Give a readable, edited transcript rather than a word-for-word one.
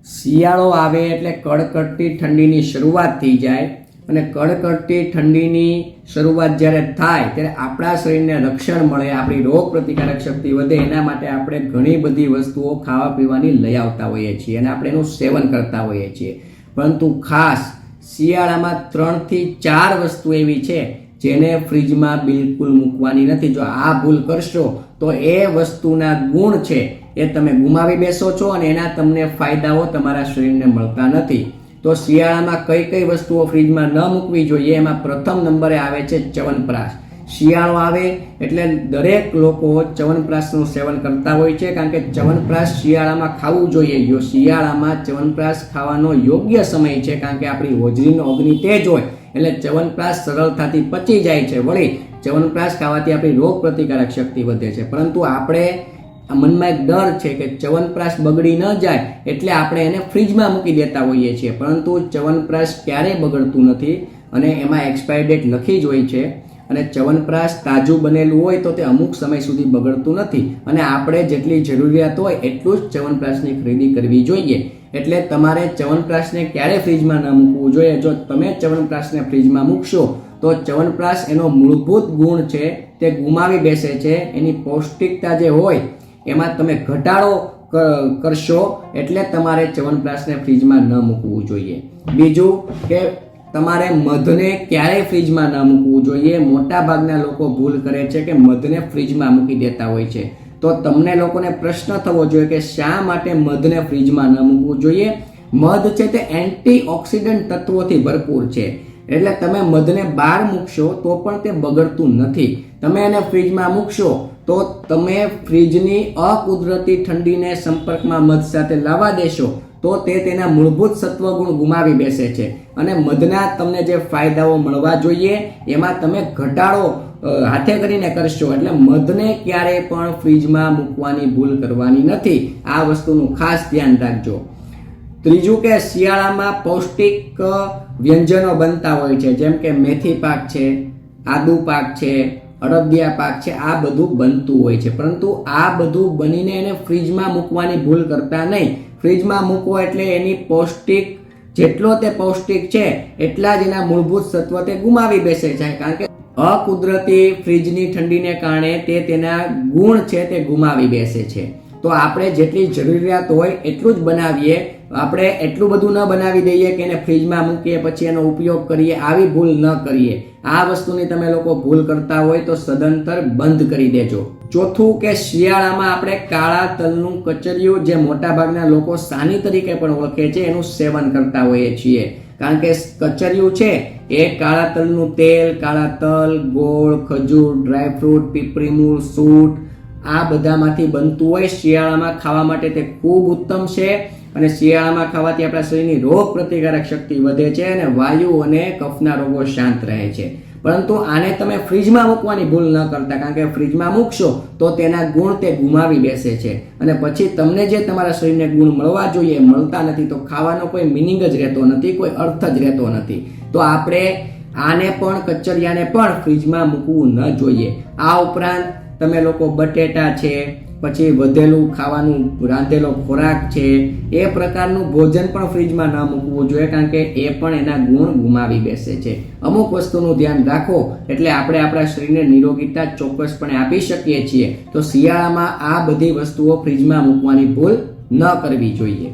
શિયાળો આવે એટલે કડકડતી ઠંડીની શરૂઆત થઈ જાય અને કડકડતી ઠંડીની શરૂઆત જ્યારે થાય ત્યારે આપણા શરીરને રક્ષણ મળે, આપણી રોગ પ્રતિકારક શક્તિ વધે, એના માટે આપણે ઘણી બધી વસ્તુઓ ખાવા પીવાની લઈ આવતા હોઈએ છીએ અને આપણે એનું સેવન કરતા હોઈએ છીએ. પરંતુ ખાસ શિયાળામાં 3 થી 4 વસ્તુ એવી છે જેને ફ્રીજમાં બિલકુલ મૂકવાની નથી. જો આ ભૂલ કરશો તો એ વસ્તુના ગુણ છે એ તમે ગુમાવી બેસો છો અને એના તમને ફાયદાઓ તમારા શરીરને મળતા નથી. તો શિયાળામાં કઈ કઈ વસ્તુઓ ફ્રીજમાં ન મૂકવી જોઈએ એમાં પ્રથમ નંબરે આવે છે ચ્યવનપ્રાશ. શિયાળો આવે એટલે દરેક લોકો ચ્યવનપ્રાશનું સેવન કરતા હોય છે, કારણ કે ચ્યવનપ્રાશ શિયાળામાં ખાવું જોઈએ. શિયાળામાં ચ્યવનપ્રાશ ખાવાનો યોગ્ય સમય છે, કારણ કે આપણી હોજરીનો અગ્નિ તેજ હોય એટલે ચ્યવનપ્રાશ સરળતાથી પચી જાય છે. વળી ચ્યવનપ્રાશ ખાવાથી આપણી રોગ પ્રતિકારક શક્તિ વધે છે. પરંતુ આપણે મનમાં એક ડર છે કે ચ્યવનપ્રાશ બગડી ન જાય એટલે આપણે એને ફ્રીજમાં મૂકી દેતા હોઈએ છીએ. પરંતુ ચ્યવનપ્રાશ ક્યારેય બગડતું નથી અને એમાં એક્સપાયર ડેટ લખી જ હોય છે. અને ચ્યવનપ્રાશ તાજું બનેલું હોય તો તે અમુક સમય સુધી બગડતું નથી અને આપણે જેટલી જરૂરિયાત હોય એટલું જ ચ્યવનપ્રાશની ખરીદી કરવી જોઈએ. એટલે તમારે ચ્યવનપ્રાશને ક્યારે ફ્રીજમાં ન મૂકવું જોઈએ. જો તમે ચ્યવનપ્રાશને ફ્રીજમાં મૂકશો તો ચ્યવનપ્રાશ એનો મૂળભૂત ગુણ છે તે ગુમાવી બેસે છે. એની પૌષ્ટિકતા જે હોય એમાં તમે ઘટાડો કરશો એટલે તમારે ચ્યવનપ્રાશને ફ્રીજમાં ન મૂકવું જોઈએ. બીજું કે તમારે મધને ક્યારેય ફ્રીજમાં ન મૂકવું જોઈએ. મોટા ભાગના લોકો ભૂલ કરે છે કે મધને ફ્રીજમાં મૂકી દેતા હોય છે. તો તમને લોકોને પ્રશ્ન થવો જોઈએ કે શા માટે મધને ફ્રીજમાં ન મૂકવું જોઈએ. મધ છે તે એન્ટીઓક્સિડન્ટ તત્વોથી ભરપૂર છે, એટલે તમે મધને બહાર મૂકશો તો પણ તે બગડતું નથી. તમે એને ફ્રીજમાં મૂકશો તો તમે ફ્રીજની અકુદરતી ઠંડીને સંપર્કમાં મધ સાથે લાવવા દેશો તો તે તેના મૂળભૂત સત્વગુણ ગુમાવી બેસે છે અને મધના તમને જે ફાયદાઓ મળવા જોઈએ એમાં તમે ઘટાડો હાથે કરીને કરશો. એટલે મધને ક્યારેય પણ ફ્રીજમાં મૂકવાની ભૂલ કરવાની નથી. આ વસ્તુનું ખાસ ધ્યાન રાખજો. ત્રીજું કે શિયાળામાં પૌષ્ટિક વ્યંજનો બનતા હોય છે, જેમ કે મેથી પાક છે, આદુ પાક છે, અડદિયા પાક છે. આ બધું બનતું હોય છે, પરંતુ આ બધું બનીને એને ફ્રીજમાં મૂકવાની ભૂલ કરતા નહીં. ફ્રીજમાં મૂકવો એટલે એની પૌષ્ટિક જેટલો તે પૌષ્ટિક છે એટલા જ એના મૂળભૂત સત્વ તે ગુમાવી બેસે છે, કારણ કે અકુદરતી ફ્રીજની ઠંડીને કારણે તે તેના ગુણ છે તે ગુમાવી બેસે છે. તો આપણે જેટલી જરૂરિયાત હોય એટલું જ બનાવીએ. આપણે એટલું બધું ન બનાવી દઈએ કે એને ફ્રીજમાં મૂકીએ પછી એનો ઉપયોગ કરીએ, આવી ભૂલ ન કરીએ. આ વસ્તુની તમે લોકો ભૂલ કરતા હોય તો સદંતર બંધ કરી દેજો. ચોથું કે શિયાળામાં આપણે કાળા તલનું કચરિયું, જે મોટા ભાગના લોકો સાની તરીકે પણ ઓળખે છે, એનું સેવન કરતા હોઈએ છીએ. કારણ કે કચરિયું છે એ કાળા તલનું તેલ, કાળા તલ, ગોળ, ખજૂર, ડ્રાયફ્રૂટ, પીપળી મૂળ, સૂંઠ આ બધામાંથી બનતું હોય. શિયાળામાં ખાવા માટે તે ખૂબ ઉત્તમ છે અને શિયાળામાં ખાવાથી આપણા શરીરની રોગ પ્રતિકારક શક્તિ વધે છે અને વાયુ અને કફના રોગો શાંત રહે છે. પરંતુ આને તમે ફ્રીજમાં મૂકવાની ભૂલ ન કરતા, કારણ કે ફ્રીજમાં મૂકશો તો તેના ગુણ તે ગુમાવી બેસે છે અને પછી તમને જે તમારા શરીરને ગુણ મળવા જોઈએ એ મળતા નથી. તો ખાવાનો કોઈ મિનિંગ જ રહેતો નથી, કોઈ અર્થ જ રહેતો નથી. તો આપણે આને પણ કચરિયાને પણ ફ્રીજમાં મૂકવું ન જોઈએ. આ ઉપરાંત તમે લોકો બટેટા છે, પછી વધેલું ખાવાનું રાંધેલો ખોરાક છે, એ પ્રકારનું ભોજન પણ ફ્રીજમાં ન મૂકવું જોઈએ, કારણ કે એ પણ એના ગુણ ગુમાવી બેસે છે. અમુક વસ્તુનું ધ્યાન રાખો એટલે આપણે આપણા શરીરને નિરોગીતા ચોક્કસપણે આપી શકીએ છીએ. તો શિયાળામાં આ બધી વસ્તુઓ ફ્રીજમાં મૂકવાની ભૂલ ન કરવી જોઈએ.